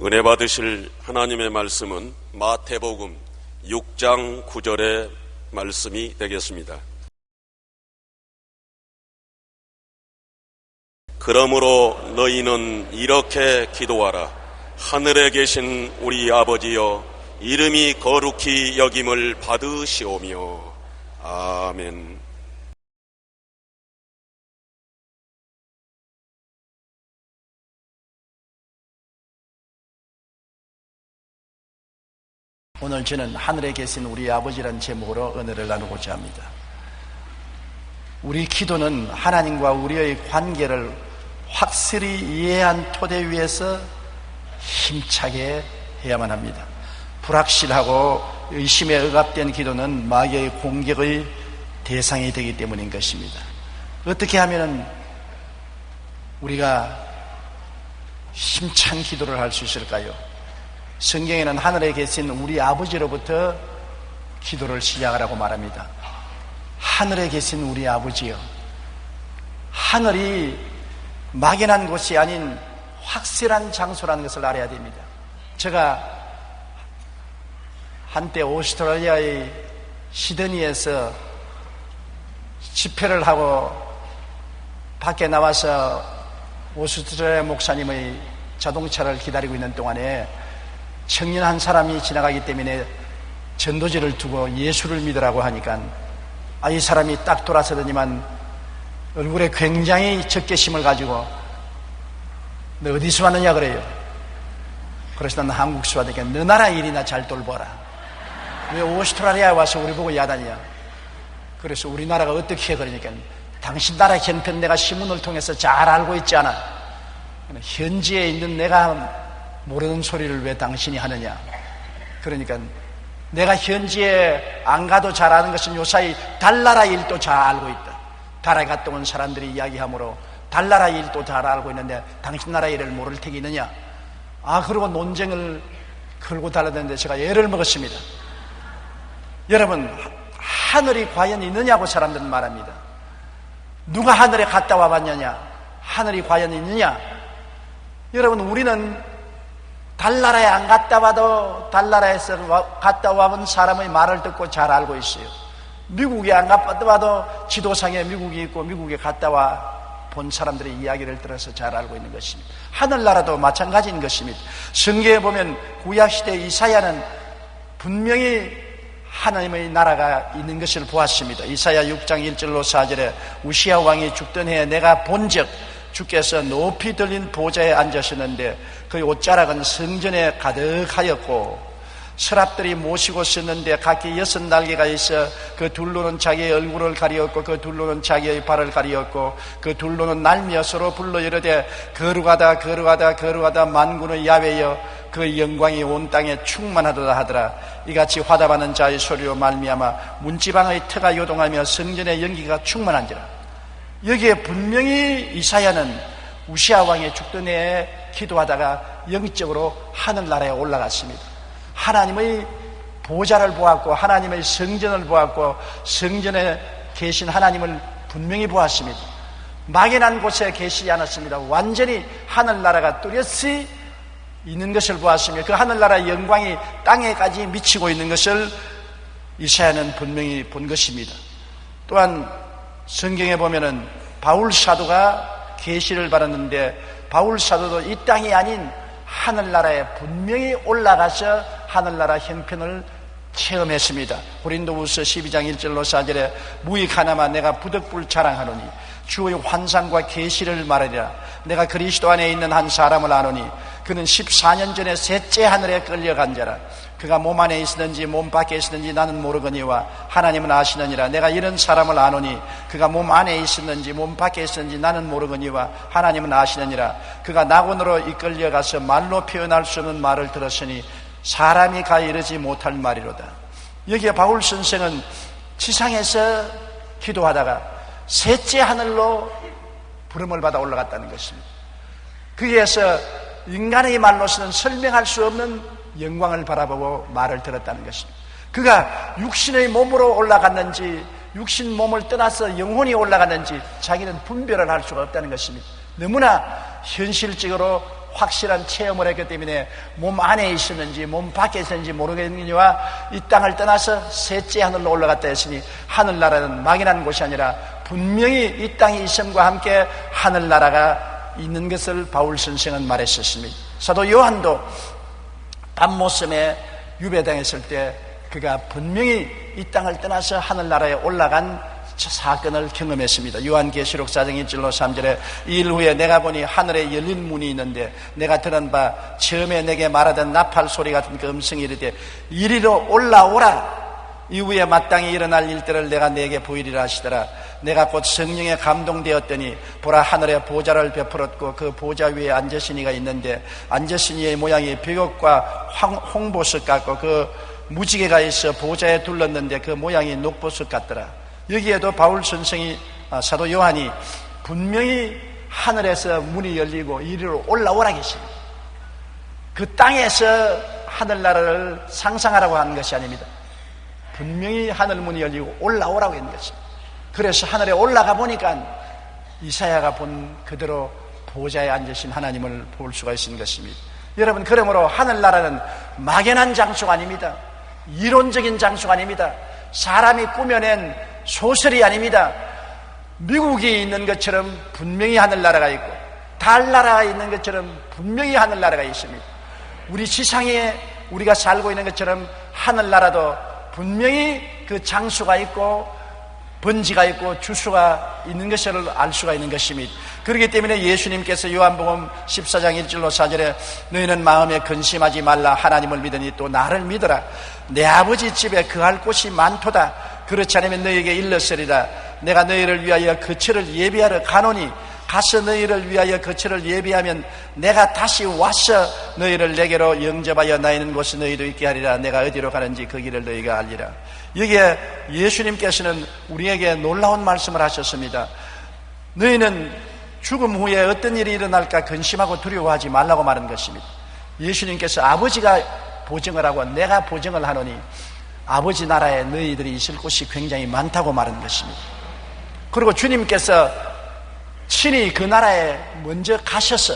은혜 받으실 하나님의 말씀은 마태복음 6장 9절의 말씀이 되겠습니다. 그러므로 너희는 이렇게 기도하라. 하늘에 계신 우리 아버지여, 이름이 거룩히 여김을 받으시오며. 아멘. 오늘 저는 하늘에 계신 우리 아버지라는 제목으로 은혜를 나누고자 합니다. 우리 기도는 하나님과 우리의 관계를 확실히 이해한 토대 위에서 힘차게 해야만 합니다. 불확실하고 의심에 억압된 기도는 마귀의 공격의 대상이 되기 때문인 것입니다. 어떻게 하면 우리가 힘찬 기도를 할 수 있을까요? 성경에는 하늘에 계신 우리 아버지로부터 기도를 시작하라고 말합니다. 하늘에 계신 우리 아버지요. 하늘이 막연한 곳이 아닌 확실한 장소라는 것을 알아야 됩니다. 제가 한때 오스트레일리아의 시드니에서 집회를 하고 밖에 나와서 오스트레일리아 목사님의 자동차를 기다리고 있는 동안에 청년 한 사람이 지나가기 때문에 전도지를 두고 예수를 믿으라고 하니까 이 사람이 딱 돌아서더니만 얼굴에 굉장히 적개심을 가지고 너 어디서 왔느냐 그래요. 그래서 나는 한국서 왔으니까 너 나라 일이나 잘 돌보라. 왜 오스트라리아에 와서 우리 보고 야단이야. 그래서 우리나라가 어떻게 해 그러니까 당신 나라 형편 내가 신문을 통해서 잘 알고 있지 않아. 현지에 있는 내가 모르는 소리를 왜 당신이 하느냐. 그러니까 내가 현지에 안 가도 잘 아는 것은 요사이 달나라 일도 잘 알고 있다. 달에 갔다 온 사람들이 이야기하므로 달나라 일도 잘 알고 있는데 당신 나라 일을 모를 택이 있느냐. 그러고 논쟁을 걸고 달라드는데 제가 애를 먹었습니다. 여러분, 하늘이 과연 있느냐고 사람들은 말합니다. 누가 하늘에 갔다 와봤느냐. 하늘이 과연 있느냐. 여러분, 우리는 달나라에 안 갔다 와도 달나라에서 갔다 와본 사람의 말을 듣고 잘 알고 있어요. 미국에 안 갔다 와도 지도상에 미국이 있고 미국에 갔다 와 본 사람들의 이야기를 들어서 잘 알고 있는 것입니다. 하늘나라도 마찬가지인 것입니다. 성경에 보면 구약시대 이사야는 분명히 하나님의 나라가 있는 것을 보았습니다. 이사야 6장 1절로 4절에 우시야 왕이 죽던 해에 내가 본즉 주께서 높이 들린 보좌에 앉으셨는데 그의 옷자락은 성전에 가득하였고 서랍들이 모시고 섰는데 각기 6날개가 있어 그 둘로는 자기의 얼굴을 가리었고 그 둘로는 자기의 발을 가리었고 그 둘로는 날며 서로 불러 이르되 거룩하다 거룩하다 거룩하다 만군의 야훼여 그 영광이 온 땅에 충만하도다 하더라. 이같이 화답하는 자의 소리로 말미암아 문지방의 터가 요동하며 성전의 연기가 충만한지라. 여기에 분명히 이사야는 우시야 왕의 죽던 해에 기도하다가 영적으로 하늘나라에 올라갔습니다. 하나님의 보좌를 보았고 하나님의 성전을 보았고 성전에 계신 하나님을 분명히 보았습니다. 막연한 곳에 계시지 않았습니다. 완전히 하늘나라가 뚜렷이 있는 것을 보았으며 그 하늘나라의 영광이 땅에까지 미치고 있는 것을 이사야는 분명히 본 것입니다. 또한 성경에 보면은 바울 사도가 계시를 받았는데 바울 사도도 이 땅이 아닌 하늘나라에 분명히 올라가서 하늘나라 형편을 체험했습니다. 고린도후서 12장 1절로 4절에 무익 하나만 내가 부득불 자랑하노니 주의 환상과 계시를 말하리라. 내가 그리스도 안에 있는 한 사람을 아노니 그는 14년 전에 셋째 하늘에 끌려간 자라. 그가 몸 안에 있었는지 몸 밖에 있었는지 나는 모르거니와 하나님은 아시느니라. 내가 이런 사람을 아노니 그가 몸 안에 있었는지 몸 밖에 있었는지 나는 모르거니와 하나님은 아시느니라. 그가 낙원으로 이끌려가서 말로 표현할 수 없는 말을 들었으니 사람이 가 이르지 못할 말이로다. 여기에 바울 선생은 지상에서 기도하다가 셋째 하늘로 부름을 받아 올라갔다는 것입니다. 거기에서 인간의 말로서는 설명할 수 없는 영광을 바라보고 말을 들었다는 것입니다. 그가 육신의 몸으로 올라갔는지 육신 몸을 떠나서 영혼이 올라갔는지 자기는 분별을 할 수가 없다는 것입니다. 너무나 현실적으로 확실한 체험을 했기 때문에 몸 안에 있었는지 몸 밖에 있었는지 모르겠느니와 이 땅을 떠나서 셋째 하늘로 올라갔다 했으니 하늘나라는 막연한 곳이 아니라 분명히 이 땅의 있음과 함께 하늘나라가 있는 것을 바울 선생은 말했었습니다. 사도 요한도 밤모섬에 유배당했을 때 그가 분명히 이 땅을 떠나서 하늘나라에 올라간 사건을 경험했습니다. 요한계시록 4장 1절로 3절에 이일 후에 내가 보니 하늘에 열린 문이 있는데 내가 들은 바 처음에 내게 말하던 나팔 소리 같은 그 음성이 이르되 이리로 올라오라. 이후에 마땅히 일어날 일들을 내가 내게 보이리라 하시더라. 내가 곧 성령에 감동되었더니 보라 하늘에 보좌를 베풀었고 그 보좌 위에 앉으신 이가 있는데 앉으신 이의 모양이 벽옥과 홍보석 같고 그 무지개가 있어 보좌에 둘렀는데 그 모양이 녹보석 같더라. 여기에도 바울 선생이 사도 요한이 분명히 하늘에서 문이 열리고 이리로 올라오라 계십니다. 그 땅에서 하늘나라를 상상하라고 하는 것이 아닙니다. 분명히 하늘문이 열리고 올라오라고 했는 것입니다. 그래서 하늘에 올라가 보니까 이사야가 본 그대로 보좌에 앉으신 하나님을 볼 수가 있는 것입니다. 여러분, 그러므로 하늘나라는 막연한 장소가 아닙니다. 이론적인 장소가 아닙니다. 사람이 꾸며낸 소설이 아닙니다. 미국이 있는 것처럼 분명히 하늘나라가 있고 달나라가 있는 것처럼 분명히 하늘나라가 있습니다. 우리 지상에 우리가 살고 있는 것처럼 하늘나라도 분명히 그 장소가 있고 번지가 있고 주소가 있는 것을 알 수가 있는 것입니다. 그렇기 때문에 예수님께서 요한복음 14장 1절로 4절에 너희는 마음에 근심하지 말라. 하나님을 믿으니 또 나를 믿어라. 내 아버지 집에 거할 곳이 많도다. 그렇지 않으면 너희에게 일렀으리라. 내가 너희를 위하여 거처를 예비하러 가노니 가서 너희를 위하여 거처를 예비하면 내가 다시 와서 너희를 내게로 영접하여 나 있는 곳에 너희도 있게 하리라. 내가 어디로 가는지 그 길을 너희가 알리라. 여기에 예수님께서는 우리에게 놀라운 말씀을 하셨습니다. 너희는 죽음 후에 어떤 일이 일어날까 근심하고 두려워하지 말라고 말한 것입니다. 예수님께서 아버지가 보증을 하고 내가 보증을 하노니 아버지 나라에 너희들이 있을 곳이 굉장히 많다고 말한 것입니다. 그리고 주님께서 친히 그 나라에 먼저 가셔서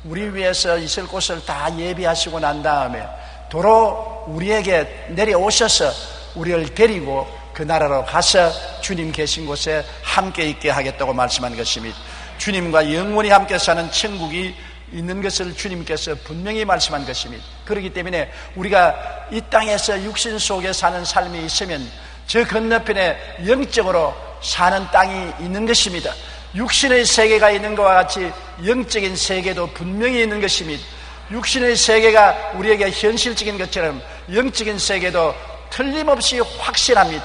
우리 위해서 있을 곳을 다 예비하시고 난 다음에 도로 우리에게 내려오셔서 우리를 데리고 그 나라로 가서 주님 계신 곳에 함께 있게 하겠다고 말씀한 것입니다. 주님과 영원히 함께 사는 천국이 있는 것을 주님께서 분명히 말씀한 것입니다. 그렇기 때문에 우리가 이 땅에서 육신 속에 사는 삶이 있으면 저 건너편에 영적으로 사는 땅이 있는 것입니다. 육신의 세계가 있는 것과 같이 영적인 세계도 분명히 있는 것입니다. 육신의 세계가 우리에게 현실적인 것처럼 영적인 세계도 틀림없이 확실합니다.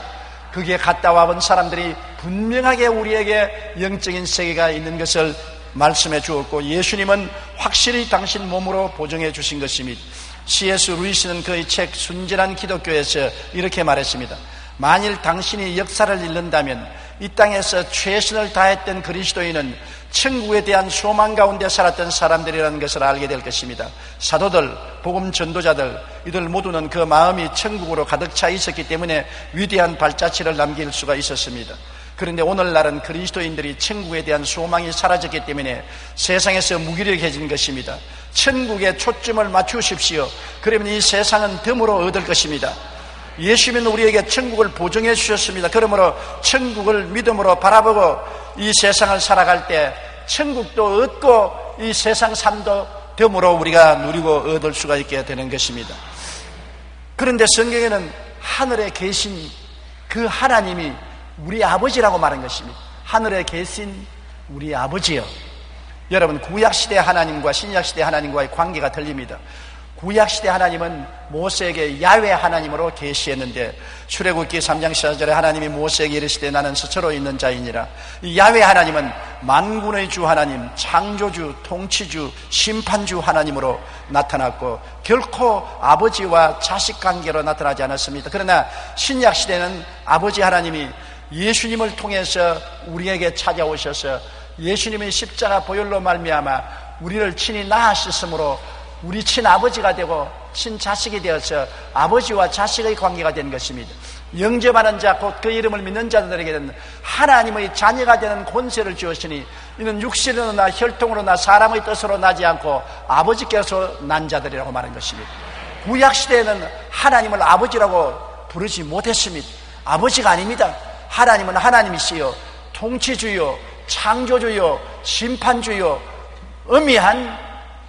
거기에 갔다 와본 사람들이 분명하게 우리에게 영적인 세계가 있는 것을 말씀해 주었고 예수님은 확실히 당신 몸으로 보증해 주신 것입니다. C.S. 루이스는 그의 책 순전한 기독교에서 이렇게 말했습니다. 만일 당신이 역사를 읽는다면 이 땅에서 최선을 다했던 그리스도인은 천국에 대한 소망 가운데 살았던 사람들이라는 것을 알게 될 것입니다. 사도들, 복음 전도자들, 이들 모두는 그 마음이 천국으로 가득 차 있었기 때문에 위대한 발자취를 남길 수가 있었습니다. 그런데 오늘날은 그리스도인들이 천국에 대한 소망이 사라졌기 때문에 세상에서 무기력해진 것입니다. 천국에 초점을 맞추십시오. 그러면 이 세상은 덤으로 얻을 것입니다. 예수님은 우리에게 천국을 보증해 주셨습니다. 그러므로 천국을 믿음으로 바라보고 이 세상을 살아갈 때 천국도 얻고 이 세상 삶도 덤으로 우리가 누리고 얻을 수가 있게 되는 것입니다. 그런데 성경에는 하늘에 계신 그 하나님이 우리 아버지라고 말한 것입니다. 하늘에 계신 우리 아버지요. 여러분, 구약시대 하나님과 신약시대 하나님과의 관계가 틀립니다. 구약시대 하나님은 모세에게 야훼 하나님으로 계시했는데 출애굽기 3장 14절에 하나님이 모세에게 이르시되 나는 스스로 있는 자이니라. 이 야훼 하나님은 만군의 주 하나님, 창조주, 통치주, 심판주 하나님으로 나타났고 결코 아버지와 자식 관계로 나타나지 않았습니다. 그러나 신약시대는 아버지 하나님이 예수님을 통해서 우리에게 찾아오셔서 예수님의 십자가 보혈로 말미암아 우리를 친히 낳으셨으므로 우리 친아버지가 되고 친자식이 되어서 아버지와 자식의 관계가 된 것입니다. 영접하는 자 곧 그 이름을 믿는 자들에게는 하나님의 자녀가 되는 권세를 주었으니 이는 육신으로나 혈통으로나 사람의 뜻으로 나지 않고 아버지께서 난 자들이라고 말한 것입니다. 구약시대에는 하나님을 아버지라고 부르지 못했습니다. 아버지가 아닙니다. 하나님은 하나님이시요 통치주요 창조주요 심판주요 엄미한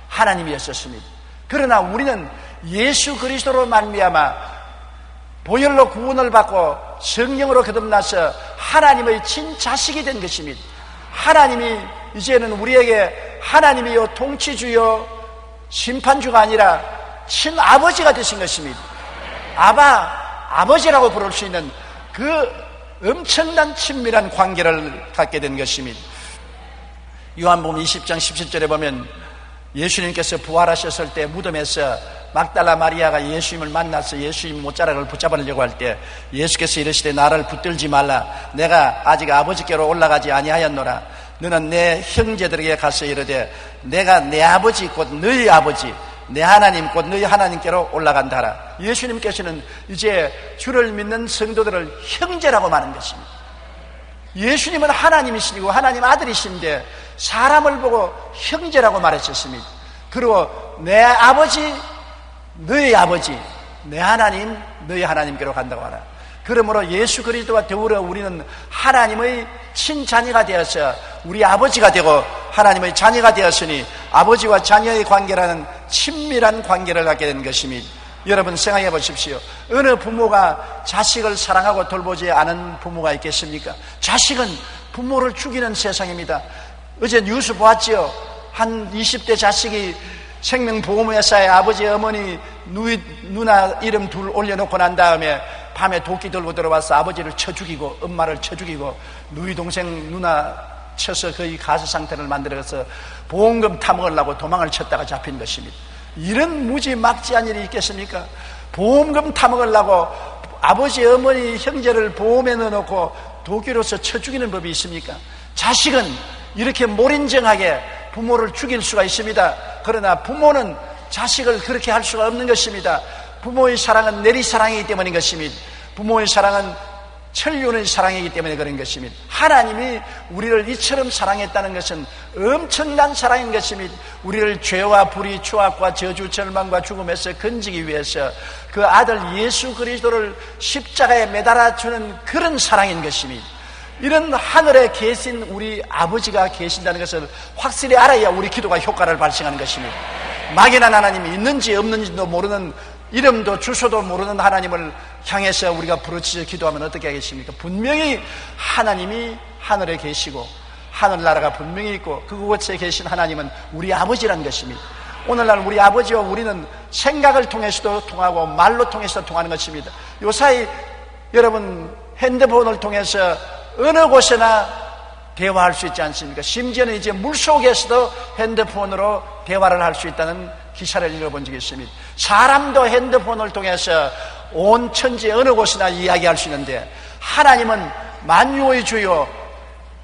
하나님이었습니다. 그러나 우리는 예수 그리스도로 말미암아 보혈로 구원을 받고 성령으로 거듭나서 하나님의 친자식이 된 것입니다. 하나님이 이제는 우리에게 하나님이요 통치주요 심판주가 아니라 친아버지가 되신 것입니다. 아버지라고 부를 수 있는 그 엄청난 친밀한 관계를 갖게 된 것입니다. 요한복음 20장 17절에 보면 예수님께서 부활하셨을 때 무덤에서 막달라 마리아가 예수님을 만나서 예수님 못자락을 붙잡으려고 할 때 예수께서 이르시되 나를 붙들지 말라. 내가 아직 아버지께로 올라가지 아니하였노라. 너는 내 형제들에게 가서 이르되 내가 내 아버지 곧 너희 아버지 내 하나님 곧 너희 하나님께로 올라간다 하라. 예수님께서는 이제 주를 믿는 성도들을 형제라고 말하는 것입니다. 예수님은 하나님이시고 하나님 아들이신데 사람을 보고 형제라고 말했었습니다. 그리고 내 아버지 너희 아버지 내 하나님 너희 하나님께로 간다고 하라. 그러므로 예수 그리스도와 더불어 우리는 하나님의 친자녀가 되어서 우리 아버지가 되고 하나님의 자녀가 되었으니 아버지와 자녀의 관계라는 친밀한 관계를 갖게 된 것입니다. 여러분 생각해 보십시오. 어느 부모가 자식을 사랑하고 돌보지 않은 부모가 있겠습니까? 자식은 부모를 죽이는 세상입니다. 어제 뉴스 보았지요? 한 20대 자식이 생명보험회사에 아버지 어머니 누나 이름 둘 올려놓고 난 다음에 밤에 도끼 들고 들어와서 아버지를 쳐 죽이고 엄마를 쳐 죽이고 누이 동생 누나 쳐서 거의 가스 상태를 만들어서 보험금 타먹으려고 도망을 쳤다가 잡힌 것입니다. 이런 무지막지한 일이 있겠습니까? 보험금 타먹으려고 아버지 어머니 형제를 보험에 넣어놓고 도끼로서 쳐 죽이는 법이 있습니까? 자식은 이렇게 몰인정하게 부모를 죽일 수가 있습니다. 그러나 부모는 자식을 그렇게 할 수가 없는 것입니다. 부모의 사랑은 내리사랑이기 때문인 것입니다. 부모의 사랑은 천륜의 사랑이기 때문에 그런 것입니다. 하나님이 우리를 이처럼 사랑했다는 것은 엄청난 사랑인 것입니다. 우리를 죄와 불의, 추악과 저주, 절망과 죽음에서 건지기 위해서 그 아들 예수 그리스도를 십자가에 매달아 주는 그런 사랑인 것입니다. 이런 하늘에 계신 우리 아버지가 계신다는 것을 확실히 알아야 우리 기도가 효과를 발생하는 것입니다. 막연한 하나님이 있는지 없는지도 모르는, 이름도 주소도 모르는 하나님을 향해서 우리가 부르짖어 기도하면 어떻게 하겠습니까? 분명히 하나님이 하늘에 계시고 하늘나라가 분명히 있고 그곳에 계신 하나님은 우리 아버지라는 것입니다. 오늘날 우리 아버지와 우리는 생각을 통해서도 통하고 말로 통해서도 통하는 것입니다. 요사이 여러분 핸드폰을 통해서 어느 곳에나 대화할 수 있지 않습니까? 심지어는 이제 물속에서도 핸드폰으로 대화를 할 수 있다는 기사를 읽어본 적이 있습니다. 사람도 핸드폰을 통해서 온 천지 어느 곳이나 이야기할 수 있는데 하나님은 만유의 주요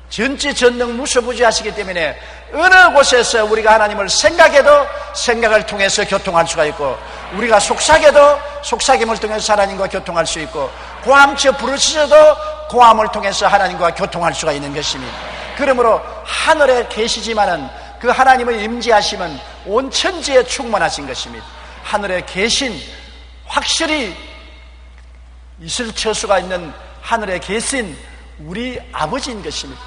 전지 전능 무소부지하시기 때문에 어느 곳에서 우리가 하나님을 생각해도 생각을 통해서 교통할 수가 있고 우리가 속삭여도 속삭임을 통해서 하나님과 교통할 수 있고 고함쳐 부르짖어도 고함을 통해서 하나님과 교통할 수가 있는 것입니다. 그러므로 하늘에 계시지만은 그 하나님의 임재하심은 온 천지에 충만하신 것입니다. 하늘에 계신 확실히 있을 처수가 있는 하늘에 계신 우리 아버지인 것입니다.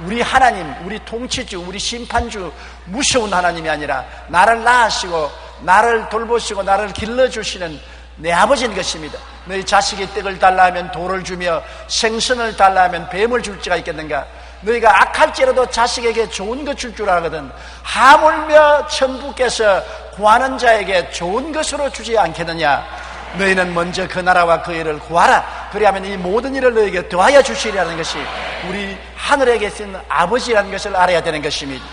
우리 하나님, 우리 통치주, 우리 심판주, 무서운 하나님이 아니라 나를 낳으시고 나를 돌보시고 나를 길러주시는 내 아버지인 것입니다. 너희 자식이 떡을 달라 하면 돌을 주며 생선을 달라 하면 뱀을 줄 지가 있겠는가? 너희가 악할지라도 자식에게 좋은 것 줄 줄 알거든 하물며 천부께서 구하는 자에게 좋은 것으로 주지 않겠느냐? 너희는 먼저 그 나라와 그 일을 구하라. 그리하면 이 모든 일을 너희에게 더하여 주시리라는 것이 우리 하늘에 계신 아버지라는 것을 알아야 되는 것입니다.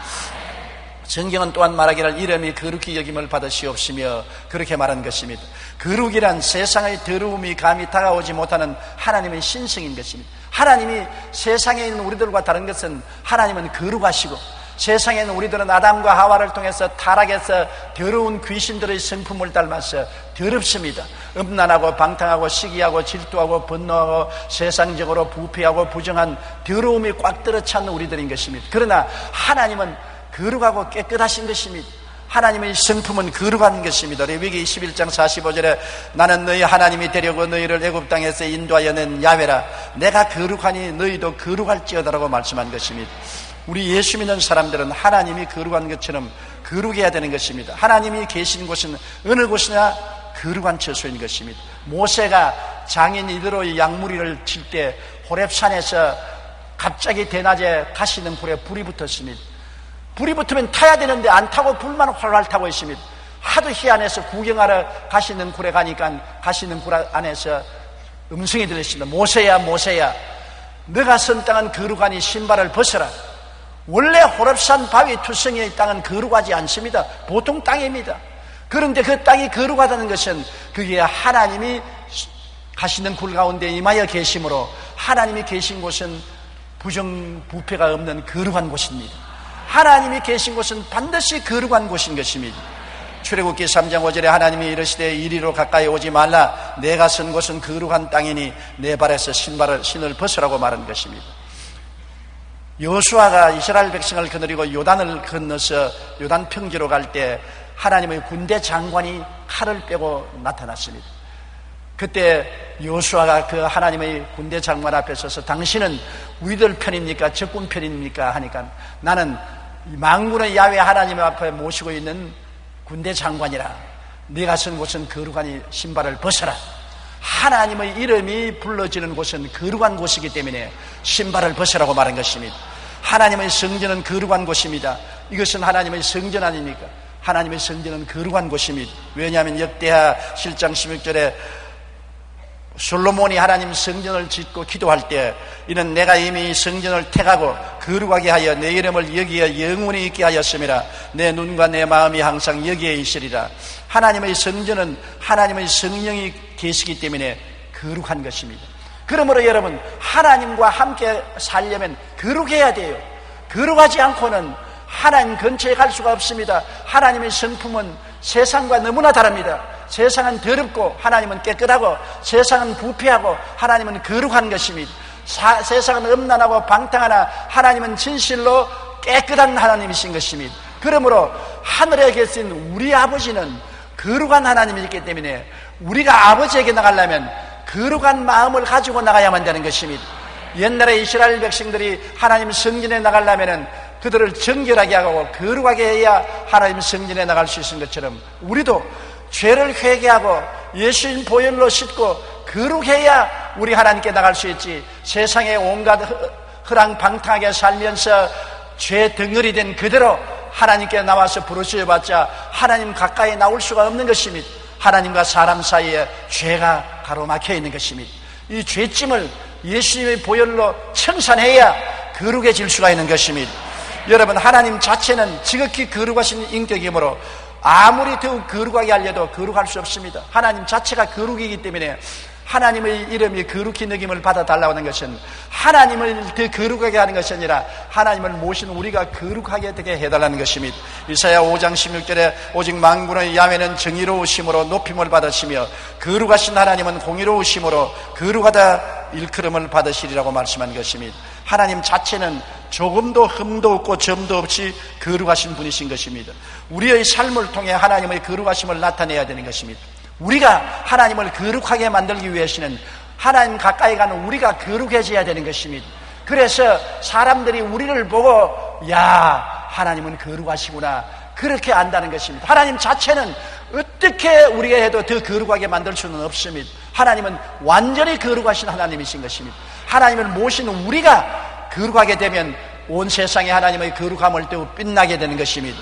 성경은 또한 말하기를 이름이 거룩히 여김을 받으시옵시며 그렇게 말한 것입니다. 거룩이란 세상의 더러움이 감히 다가오지 못하는 하나님의 신성인 것입니다. 하나님이 세상에 있는 우리들과 다른 것은 하나님은 거룩하시고 세상에는 우리들은 아담과 하와를 통해서 타락해서 더러운 귀신들의 성품을 닮아서 더럽습니다. 음란하고 방탕하고 시기하고 질투하고 분노하고 세상적으로 부패하고 부정한 더러움이 꽉 들어찬 우리들인 것입니다. 그러나 하나님은 거룩하고 깨끗하신 것입니다. 하나님의 성품은 거룩한 것입니다. 레위기 21장 45절에 나는 너희 하나님이 되려고 너희를 애굽 땅에서 인도하여 낸 야훼라 내가 거룩하니 너희도 거룩할지어다라고 말씀한 것입니다. 우리 예수 믿는 사람들은 하나님이 거룩한 것처럼 거룩해야 되는 것입니다. 하나님이 계신 곳은 어느 곳이나 거룩한 처소인 것입니다. 모세가 장인 이드로의 양무리를 칠 때 호렙산에서 갑자기 대낮에 가시는 불에 불이 붙었습니다. 불이 붙으면 타야 되는데 안 타고 불만 활활 타고 있습니다. 하도 희한해서 구경하러 가시는 굴에 가니까 가시는 굴 안에서 음성이 들렸습니다. 모세야 모세야 너가 선 땅은 거룩하니 신발을 벗어라. 원래 호렙산 바위 투성이의 땅은 거룩하지 않습니다. 보통 땅입니다. 그런데 그 땅이 거룩하다는 것은 그게 하나님이 가시는 굴 가운데 임하여 계심으로 하나님이 계신 곳은 부정부패가 없는 거룩한 곳입니다. 하나님이 계신 곳은 반드시 거룩한 곳인 것입니다. 출애굽기 3장 5절에 하나님이 이르시되 이리로 가까이 오지 말라 내가 선 곳은 거룩한 땅이니 내 발에서 신을 벗으라고 말한 것입니다. 여호수아가 이스라엘 백성을 거느리고 요단을 건너서 요단 평지로 갈 때 하나님의 군대 장관이 칼을 빼고 나타났습니다. 그때 여호수아가 그 하나님의 군대 장관 앞에 서서 당신은 우리들 편입니까? 적군 편입니까? 하니까 나는 만군의 야훼 하나님 앞에 모시고 있는 군대 장관이라 네가 선 곳은 거룩하니 신발을 벗어라. 하나님의 이름이 불러지는 곳은 거룩한 곳이기 때문에 신발을 벗으라고 말한 것입니다. 하나님의 성전은 거룩한 곳입니다. 이것은 하나님의 성전 아닙니까? 하나님의 성전은 거룩한 곳입니다. 왜냐하면 역대하 7장 16절에 솔로몬이 하나님 성전을 짓고 기도할 때 이는 내가 이미 성전을 택하고 거룩하게 하여 내 이름을 여기에 영원히 있게 하였음이라 내 눈과 내 마음이 항상 여기에 있으리라. 하나님의 성전은 하나님의 성령이 계시기 때문에 거룩한 것입니다. 그러므로 여러분 하나님과 함께 살려면 거룩해야 돼요. 거룩하지 않고는 하나님 근처에 갈 수가 없습니다. 하나님의 성품은 세상과 너무나 다릅니다. 세상은 더럽고 하나님은 깨끗하고 세상은 부패하고 하나님은 거룩한 것입니다. 세상은 음란하고 방탕하나 하나님은 진실로 깨끗한 하나님이신 것입니다. 그러므로 하늘에 계신 우리 아버지는 거룩한 하나님이기 때문에 우리가 아버지에게 나가려면 거룩한 마음을 가지고 나가야만 되는 것입니다. 옛날에 이스라엘 백성들이 하나님 성전에 나가려면 그들을 정결하게 하고 거룩하게 해야 하나님 성전에 나갈 수 있는 것처럼 우리도 죄를 회개하고 예수님 보혈로 씻고 거룩해야 우리 하나님께 나갈 수 있지. 세상에 온갖 허랑방탕하게 살면서 죄 덩어리 된 그대로 하나님께 나와서 부르짖어봤자 하나님 가까이 나올 수가 없는 것입니다. 하나님과 사람 사이에 죄가 가로막혀 있는 것입니다. 이 죄짐을 예수님의 보혈로 청산해야 거룩해질 수가 있는 것입니다. 여러분 하나님 자체는 지극히 거룩하신 인격이므로 아무리 더욱 거룩하게 하려도 거룩할 수 없습니다. 하나님 자체가 거룩이기 때문에 하나님의 이름이 거룩히 느낌을 받아달라고 하는 것은 하나님을 더 거룩하게 하는 것이 아니라 하나님을 모신 우리가 거룩하게 되게 해달라는 것입니다. 이사야 5장 16절에 오직 만군의 야훼는 정의로우심으로 높임을 받으시며 거룩하신 하나님은 공의로우심으로 거룩하다 일컬음을 받으시리라고 말씀한 것입니다. 하나님 자체는 조금도 흠도 없고 점도 없이 거룩하신 분이신 것입니다. 우리의 삶을 통해 하나님의 거룩하심을 나타내야 되는 것입니다. 우리가 하나님을 거룩하게 만들기 위해서는 하나님 가까이 가는 우리가 거룩해져야 되는 것입니다. 그래서 사람들이 우리를 보고 야 하나님은 거룩하시구나 그렇게 안다는 것입니다. 하나님 자체는 어떻게 우리가 해도 더 거룩하게 만들 수는 없습니다. 하나님은 완전히 거룩하신 하나님이신 것입니다. 하나님을 모시는 우리가 거룩하게 되면 온 세상에 하나님의 거룩함을 더욱 빛나게 되는 것입니다.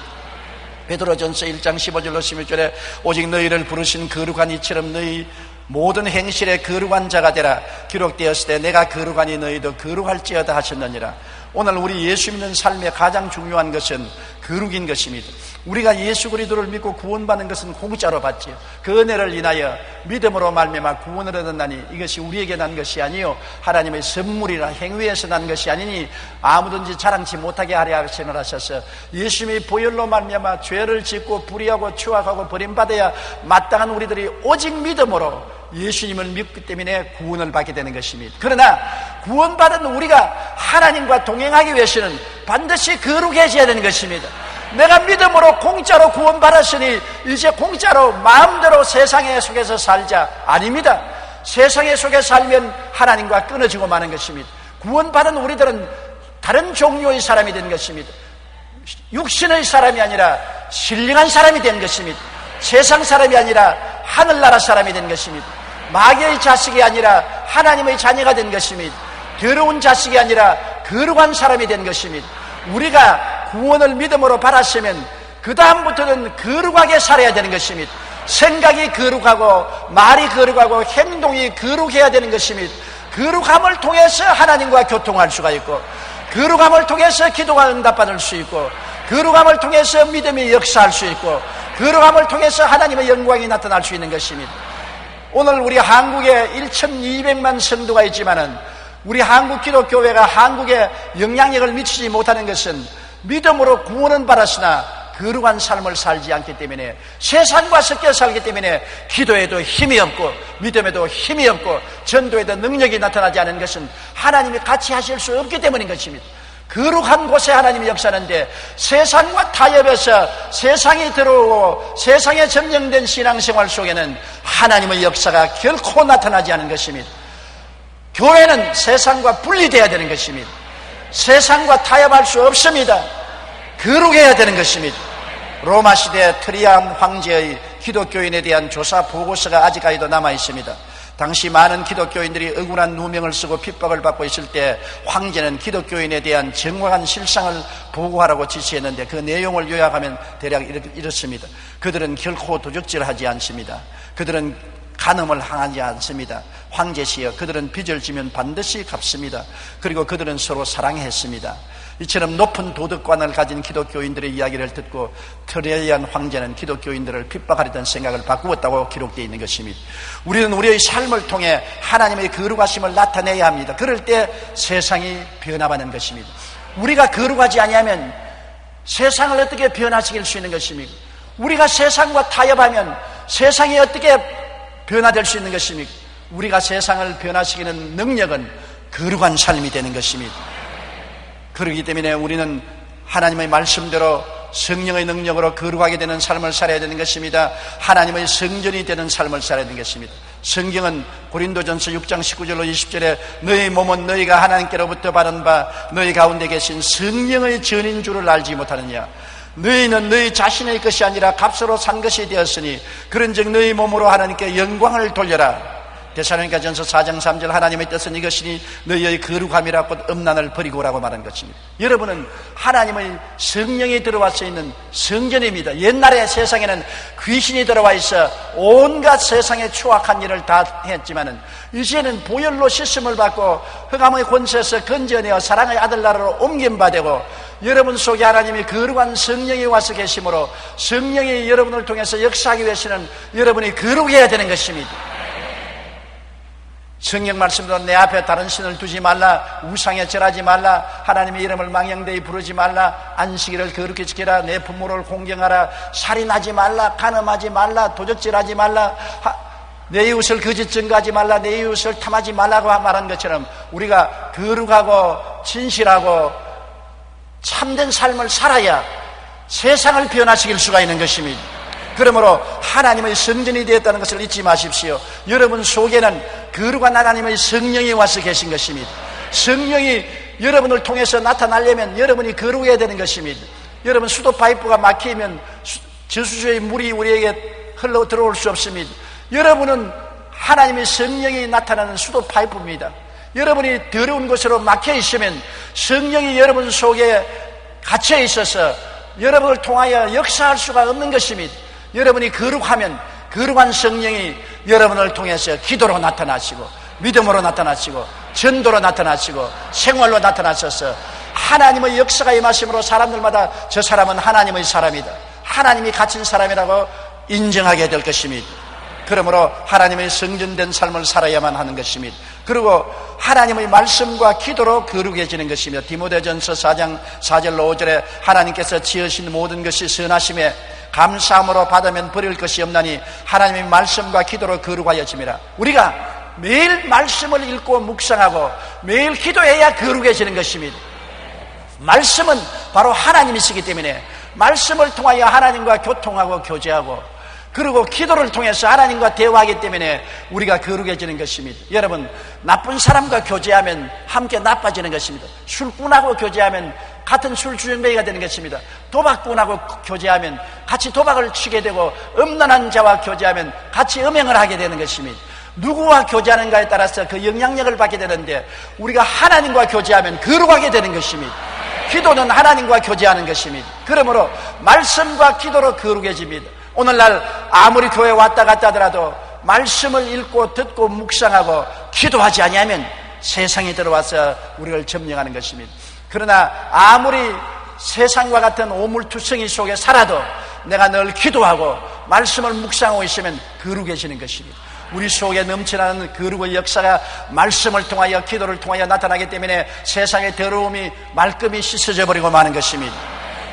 베드로전서 1장 15절로 16절에 오직 너희를 부르신 거룩한 이처럼 너희 모든 행실에 거룩한 자가 되라 기록되었을 때 내가 거룩하니 너희도 거룩할지어다 하셨느니라. 오늘 우리 예수 믿는 삶의 가장 중요한 것은 거룩인 것입니다. 우리가 예수 그리스도를 믿고 구원받는 것은 공짜로 받지요. 그 은혜를 인하여 믿음으로 말미암아 구원을 얻었나니 이것이 우리에게 난 것이 아니요 하나님의 선물이라 행위에서 난 것이 아니니 아무든지 자랑치 못하게 하려 하시느라 하셔서 예수님의 보혈로 말미암아 죄를 짓고 불의하고 추악하고 버림받아야 마땅한 우리들이 오직 믿음으로 예수님을 믿기 때문에 구원을 받게 되는 것입니다. 그러나 구원받은 우리가 하나님과 동행하기 위해서는 반드시 거룩해져야 되는 것입니다. 내가 믿음으로 공짜로 구원받았으니 이제 공짜로 마음대로 세상에 속에서 살자. 아닙니다. 세상에 속에 살면 하나님과 끊어지고 마는 것입니다. 구원받은 우리들은 다른 종류의 사람이 된 것입니다. 육신의 사람이 아니라 신령한 사람이 된 것입니다. 세상 사람이 아니라 하늘나라 사람이 된 것입니다. 마귀의 자식이 아니라 하나님의 자녀가 된 것입니다. 더러운 자식이 아니라 거룩한 사람이 된 것입니다. 우리가 구원을 믿음으로 받았으면 그 다음부터는 거룩하게 살아야 되는 것입니다. 생각이 거룩하고 말이 거룩하고 행동이 거룩해야 되는 것입니다. 거룩함을 통해서 하나님과 교통할 수가 있고, 거룩함을 통해서 기도가 응답받을 수 있고, 거룩함을 통해서 믿음이 역사할 수 있고, 거룩함을 통해서 하나님의 영광이 나타날 수 있는 것입니다. 오늘 우리 한국에 1200만 성도가 있지만은 우리 한국 기독교회가 한국에 영향력을 미치지 못하는 것은 믿음으로 구원은 받았으나 거룩한 삶을 살지 않기 때문에, 세상과 섞여 살기 때문에 기도에도 힘이 없고 믿음에도 힘이 없고 전도에도 능력이 나타나지 않은 것은 하나님이 같이 하실 수 없기 때문인 것입니다. 거룩한 곳에 하나님이 역사하는데 세상과 타협해서 세상이 들어오고 세상에 점령된 신앙생활 속에는 하나님의 역사가 결코 나타나지 않은 것입니다. 교회는 세상과 분리되어야 되는 것입니다. 세상과 타협할 수 없습니다. 거룩해야 되는 것입니다. 로마 시대 트리안 황제의 기독교인에 대한 조사 보고서가 아직까지도 남아 있습니다. 당시 많은 기독교인들이 억울한 누명을 쓰고 핍박을 받고 있을 때 황제는 기독교인에 대한 정확한 실상을 보고하라고 지시했는데 그 내용을 요약하면 대략 이렇습니다. 그들은 결코 도적질하지 않습니다. 그들은 간음을 행하지 않습니다. 황제시여, 그들은 빚을 지면 반드시 갚습니다. 그리고 그들은 서로 사랑했습니다. 이처럼 높은 도덕관을 가진 기독교인들의 이야기를 듣고 트레이안 황제는 기독교인들을 핍박하려던 생각을 바꾸었다고 기록되어 있는 것입니다. 우리는 우리의 삶을 통해 하나님의 거룩하심을 나타내야 합니다. 그럴 때 세상이 변화하는 것입니다. 우리가 거룩하지 아니하면 세상을 어떻게 변화시킬 수 있는 것입니까? 우리가 세상과 타협하면 세상이 어떻게 변화될 수 있는 것입니까? 우리가 세상을 변화시키는 능력은 거룩한 삶이 되는 것입니다. 그렇기 때문에 우리는 하나님의 말씀대로 성령의 능력으로 거룩하게 되는 삶을 살아야 되는 것입니다. 하나님의 성전이 되는 삶을 살아야 되는 것입니다. 성경은 고린도전서 6장 19절로 20절에 너희 몸은 너희가 하나님께로부터 받은 바 너희 가운데 계신 성령의 전인 줄을 알지 못하느냐. 너희는 너희 자신의 것이 아니라 값으로 산 것이 되었으니 그런즉 너희 몸으로 하나님께 영광을 돌려라. 데살로니가전서 4장 3절 하나님의 뜻은 이것이니 너희의 거룩함이라 곧 음란을 버리고라고 말한 것입니다. 여러분은 하나님의 성령이 들어와서 있는 성전입니다. 옛날에 세상에는 귀신이 들어와 있어 온갖 세상의 추악한 일을 다 했지만은 이제는 보혈로 씻음을 받고 흑암의 권세에서 건져내어 사랑의 아들 나라로 옮김받고 여러분 속에 하나님이 거룩한 성령이 와서 계심으로 성령이 여러분을 통해서 역사하기 위해서는 여러분이 거룩해야 되는 것입니다. 성경 말씀대로 내 앞에 다른 신을 두지 말라, 우상에 절하지 말라, 하나님의 이름을 망령되이 부르지 말라, 안식일을 거룩히 지키라, 내 부모를 공경하라, 살인하지 말라, 간음하지 말라, 도적질하지 말라, 내 이웃을 거짓 증거하지 말라, 내 이웃을 탐하지 말라고 말한 것처럼 우리가 거룩하고 진실하고 참된 삶을 살아야 세상을 변화시킬 수가 있는 것입니다. 그러므로 하나님의 성전이 되었다는 것을 잊지 마십시오. 여러분 속에는 거룩한 하나님의 성령이 와서 계신 것입니다. 성령이 여러분을 통해서 나타나려면 여러분이 거룩해야 되는 것입니다. 여러분 수도 파이프가 막히면 저수지의 물이 우리에게 흘러 들어올 수 없습니다. 여러분은 하나님의 성령이 나타나는 수도 파이프입니다. 여러분이 더러운 곳으로 막혀 있으면 성령이 여러분 속에 갇혀 있어서 여러분을 통하여 역사할 수가 없는 것입니다. 여러분이 거룩하면 거룩한 성령이 여러분을 통해서 기도로 나타나시고 믿음으로 나타나시고 전도로 나타나시고 생활로 나타나셔서 하나님의 역사가 임하심으로 사람들마다 저 사람은 하나님의 사람이다, 하나님이 갇힌 사람이라고 인정하게 될 것입니다. 그러므로 하나님의 성전된 삶을 살아야만 하는 것입니다. 그리고 하나님의 말씀과 기도로 거룩해지는 것이며, 디모데전서 4장 4절로 5절에 하나님께서 지으신 모든 것이 선하심에 감사함으로 받으면 버릴 것이 없나니 하나님의 말씀과 기도로 거룩하여짐이라. 우리가 매일 말씀을 읽고 묵상하고 매일 기도해야 거룩해지는 것입니다. 말씀은 바로 하나님이시기 때문에 말씀을 통하여 하나님과 교통하고 교제하고, 그리고 기도를 통해서 하나님과 대화하기 때문에 우리가 거룩해지는 것입니다. 여러분, 나쁜 사람과 교제하면 함께 나빠지는 것입니다. 술꾼하고 교제하면 같은 술주정뱅이가 되는 것입니다. 도박꾼하고 교제하면 같이 도박을 치게 되고, 음란한 자와 교제하면 같이 음행을 하게 되는 것입니다. 누구와 교제하는가에 따라서 그 영향력을 받게 되는데, 우리가 하나님과 교제하면 거룩하게 되는 것입니다. 기도는 하나님과 교제하는 것입니다. 그러므로 말씀과 기도로 거룩해집니다. 오늘날 아무리 교회 왔다 갔다 하더라도 말씀을 읽고 듣고 묵상하고 기도하지 아니하면 세상에 들어와서 우리를 점령하는 것입니다. 그러나 아무리 세상과 같은 오물투성이 속에 살아도 내가 늘 기도하고 말씀을 묵상하고 있으면 거룩해지는 것입니다. 우리 속에 넘쳐나는 거룩의 역사가 말씀을 통하여 기도를 통하여 나타나기 때문에 세상의 더러움이 말끔히 씻어져 버리고 마는 것입니다.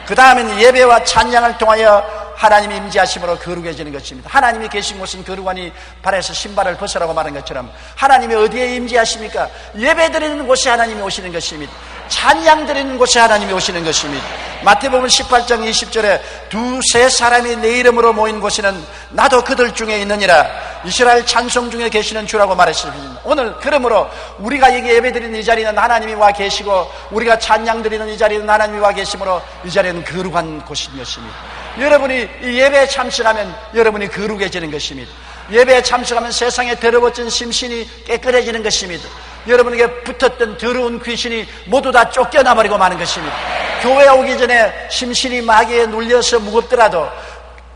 그 다음에는 예배와 찬양을 통하여 하나님이 임재하심으로 거룩해지는 것입니다. 하나님이 계신 곳은 거룩하니 발에서 신발을 벗으라고 말한 것처럼, 하나님이 어디에 임재하십니까? 예배 드리는 곳에 하나님이 오시는 것입니다. 찬양 드리는 곳에 하나님이 오시는 것입니다. 마태복음 18장 20절에 두세 사람이 내 이름으로 모인 곳에는 나도 그들 중에 있느니라. 이스라엘 찬송 중에 계시는 주라고 말했습니다. 오늘 그러므로 우리가 여기 예배 드리는 이 자리는 하나님이 와 계시고, 우리가 찬양 드리는 이 자리는 하나님이 와 계시므로 이 자리는 거룩한 곳인 것입니다. 여러분이 이 예배에 참석하면 여러분이 거룩해지는 것입니다. 예배에 참석하면 세상에 더러워진 심신이 깨끗해지는 것입니다. 여러분에게 붙었던 더러운 귀신이 모두 다 쫓겨나버리고 마는 것입니다. 교회 오기 전에 심신이 마귀에 눌려서 무겁더라도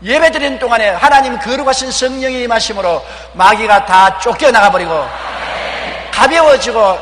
예배드리는 동안에 하나님 거룩하신 성령이 임하심으로 마귀가 다 쫓겨나가버리고 가벼워지고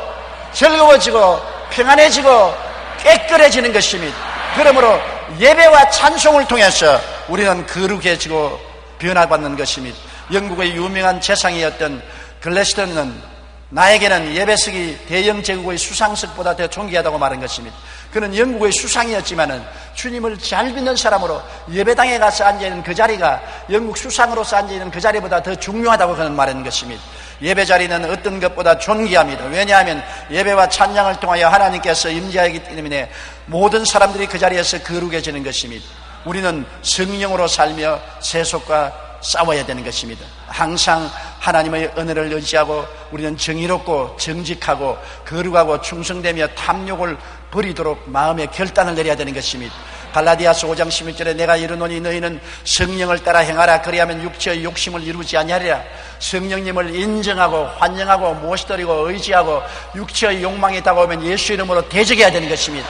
즐거워지고 평안해지고 깨끗해지는 것입니다. 그러므로 예배와 찬송을 통해서 우리는 거룩해지고 변화받는 것입니다. 영국의 유명한 재상이었던 글래스턴은 나에게는 예배석이 대영 제국의 수상석보다 더 존귀하다고 말한 것입니다. 그는 영국의 수상이었지만은 주님을 잘 믿는 사람으로 예배당에 가서 앉아있는 그 자리가 영국 수상으로서 앉아있는 그 자리보다 더 중요하다고 그는 말한 것입니다. 예배 자리는 어떤 것보다 존귀합니다. 왜냐하면 예배와 찬양을 통하여 하나님께서 임재하기 때문에 모든 사람들이 그 자리에서 거룩해지는 것입니다. 우리는 성령으로 살며 세속과 싸워야 되는 것입니다. 항상 하나님의 은혜를 의지하고 우리는 정의롭고 정직하고 거룩하고 충성되며 탐욕을 버리도록 마음의 결단을 내려야 되는 것입니다. 갈라디아서 5장 16절에 내가 이르노니 너희는 성령을 따라 행하라. 그리하면 육체의 욕심을 이루지 아니하리라. 성령님을 인정하고 환영하고 모시드리고 의지하고 육체의 욕망이 다가오면 예수 이름으로 대적해야 되는 것입니다.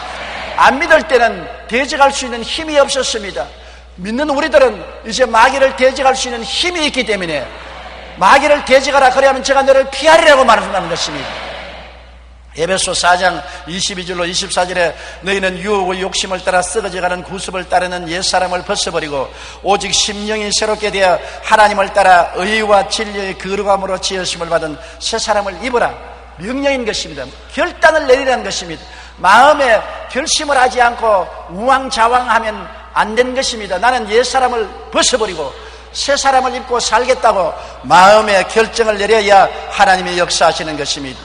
안 믿을 때는 대적할 수 있는 힘이 없었습니다. 믿는 우리들은 이제 마귀를 대적할 수 있는 힘이 있기 때문에 마귀를 대적하라. 그래야면 제가 너를 피하리라고 말한다는 것입니다. 에베소 4장 22절로 24절에 너희는 유혹의 욕심을 따라 썩어져가는 구습을 따르는 옛사람을 벗어버리고 오직 심령이 새롭게 되어 하나님을 따라 의와 진리의 거룩함으로 지으심을 받은 새 사람을 입으라. 명령인 것입니다. 결단을 내리라는 것입니다. 마음에 결심을 하지 않고 우왕좌왕하면 안 되는 것입니다. 나는 옛사람을 벗어버리고 새 사람을 입고 살겠다고 마음의 결정을 내려야 하나님이 역사하시는 것입니다.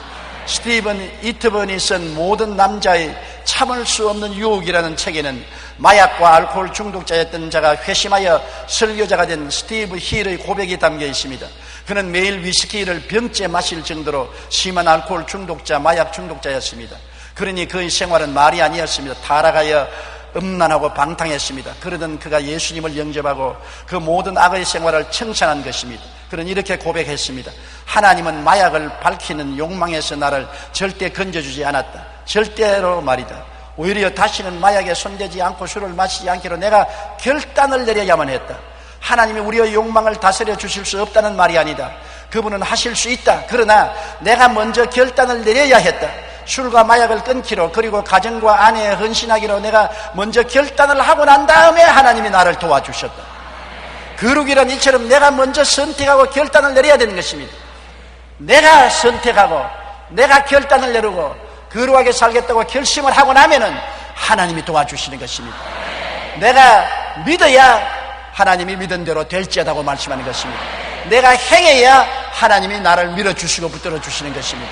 스티븐 이트번이 쓴 모든 남자의 참을 수 없는 유혹이라는 책에는 마약과 알코올 중독자였던 자가 회심하여 설교자가 된 스티브 힐의 고백이 담겨 있습니다. 그는 매일 위스키를 병째 마실 정도로 심한 알코올 중독자, 마약 중독자였습니다. 그러니 그의 생활은 말이 아니었습니다. 타락하여 음란하고 방탕했습니다. 그러던 그가 예수님을 영접하고 그 모든 악의 생활을 청산한 것입니다. 그는 이렇게 고백했습니다. 하나님은 마약을 밝히는 욕망에서 나를 절대 건져주지 않았다. 절대로 말이다. 오히려 다시는 마약에 손대지 않고 술을 마시지 않기로 내가 결단을 내려야만 했다. 하나님이 우리의 욕망을 다스려 주실 수 없다는 말이 아니다. 그분은 하실 수 있다. 그러나 내가 먼저 결단을 내려야 했다. 술과 마약을 끊기로, 그리고 가정과 아내에 헌신하기로 내가 먼저 결단을 하고 난 다음에 하나님이 나를 도와주셨다. 거룩이란 이처럼 내가 먼저 선택하고 결단을 내려야 되는 것입니다. 내가 선택하고 내가 결단을 내리고 거룩하게 살겠다고 결심을 하고 나면은 하나님이 도와주시는 것입니다. 내가 믿어야 하나님이 믿은 대로 될지어다고 말씀하는 것입니다. 내가 행해야 하나님이 나를 밀어주시고 붙들어 주시는 것입니다.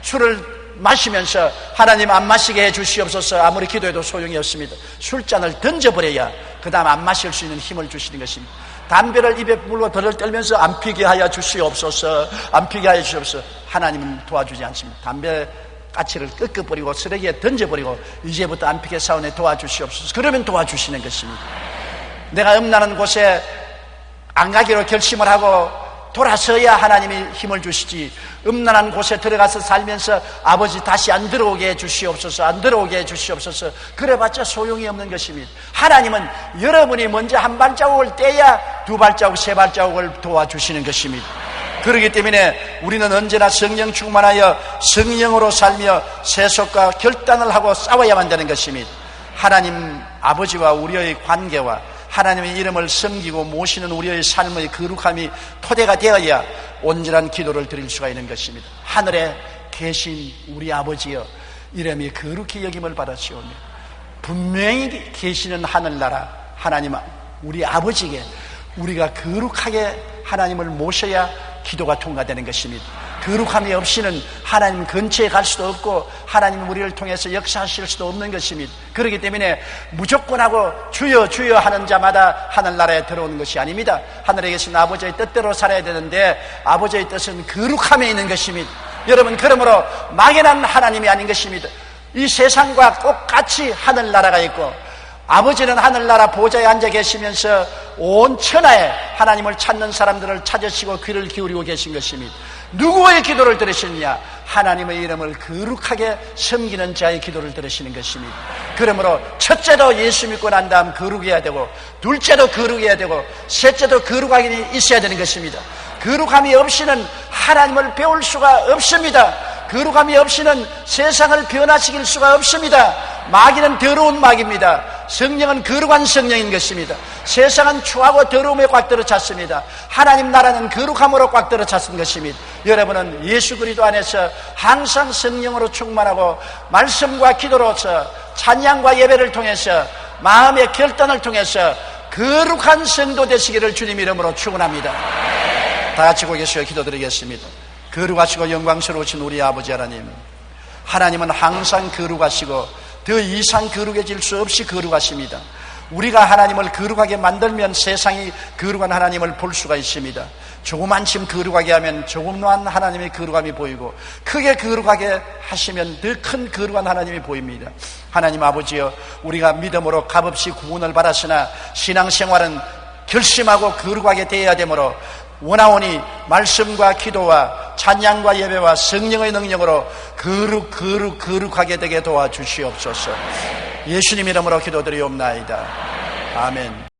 술을 마시면서 하나님 안 마시게 해 주시옵소서 아무리 기도해도 소용이 없습니다. 술잔을 던져버려야 그 다음 안 마실 수 있는 힘을 주시는 것입니다. 담배를 입에 물고 벌을 떨면서 안 피게 하여 주시옵소서, 안 피게 하여 주시옵소서. 하나님은 도와주지 않습니다. 담배 까치를 끄끄버리고 쓰레기에 던져버리고 이제부터 안 피게 사원에 도와주시옵소서. 그러면 도와주시는 것입니다. 내가 음란한 곳에 안 가기로 결심을 하고 돌아서야 하나님이 힘을 주시지, 음란한 곳에 들어가서 살면서 아버지 다시 안 들어오게 해 주시옵소서, 안 들어오게 해 주시옵소서, 그래봤자 소용이 없는 것입니다. 하나님은 여러분이 먼저 한 발자국을 떼야 두 발자국, 세 발자국을 도와주시는 것입니다. 그렇기 때문에 우리는 언제나 성령 충만하여 성령으로 살며 세속과 결단을 하고 싸워야만 되는 것입니다. 하나님 아버지와 우리의 관계와 하나님의 이름을 섬기고 모시는 우리의 삶의 거룩함이 토대가 되어야 온전한 기도를 드릴 수가 있는 것입니다. 하늘에 계신 우리 아버지여, 이름이 거룩히 여김을 받으시오며 분명히 계시는 하늘나라 하나님 우리 아버지에게 우리가 거룩하게 하나님을 모셔야 기도가 통과되는 것입니다. 거룩함이 없이는 하나님 근처에 갈 수도 없고 하나님 우리를 통해서 역사하실 수도 없는 것입니다. 그렇기 때문에 무조건 하고 주여 주여 하는 자마다 하늘나라에 들어오는 것이 아닙니다. 하늘에 계신 아버지의 뜻대로 살아야 되는데 아버지의 뜻은 거룩함에 있는 것입니다. 여러분, 그러므로 막연한 하나님이 아닌 것입니다. 이 세상과 똑같이 하늘나라가 있고 아버지는 하늘나라 보좌에 앉아 계시면서 온 천하에 하나님을 찾는 사람들을 찾으시고 귀를 기울이고 계신 것입니다. 누구의 기도를 들으시느냐? 하나님의 이름을 거룩하게 섬기는 자의 기도를 들으시는 것입니다. 그러므로 첫째도 예수 믿고 난 다음 거룩해야 되고, 둘째도 거룩해야 되고, 셋째도 거룩하게 있어야 되는 것입니다. 거룩함이 없이는 하나님을 배울 수가 없습니다. 거룩함이 없이는 세상을 변화시킬 수가 없습니다. 마귀는 더러운 마귀입니다. 성령은 거룩한 성령인 것입니다. 세상은 추하고 더러움에 꽉 들어찼습니다. 하나님 나라는 거룩함으로 꽉 들어찼은 것입니다. 여러분은 예수 그리스도 안에서 항상 성령으로 충만하고 말씀과 기도로서 찬양과 예배를 통해서 마음의 결단을 통해서 거룩한 성도 되시기를 주님 이름으로 축원합니다. 다 같이 고개 숙여 기도드리겠습니다. 거룩하시고 영광스러우신 우리 아버지 하나님, 하나님은 항상 거룩하시고 더 이상 거룩해질 수 없이 거룩하십니다. 우리가 하나님을 거룩하게 만들면 세상이 거룩한 하나님을 볼 수가 있습니다. 조그만 침 거룩하게 하면 조그만 하나님의 거룩함이 보이고, 크게 거룩하게 하시면 더 큰 거룩한 하나님이 보입니다. 하나님 아버지여, 우리가 믿음으로 값없이 구원을 받았으나 신앙생활은 결심하고 거룩하게 되어야 되므로 원하오니 말씀과 기도와 찬양과 예배와 성령의 능력으로 거룩하게 되게 도와주시옵소서. 예수님 이름으로 기도드리옵나이다. 아멘.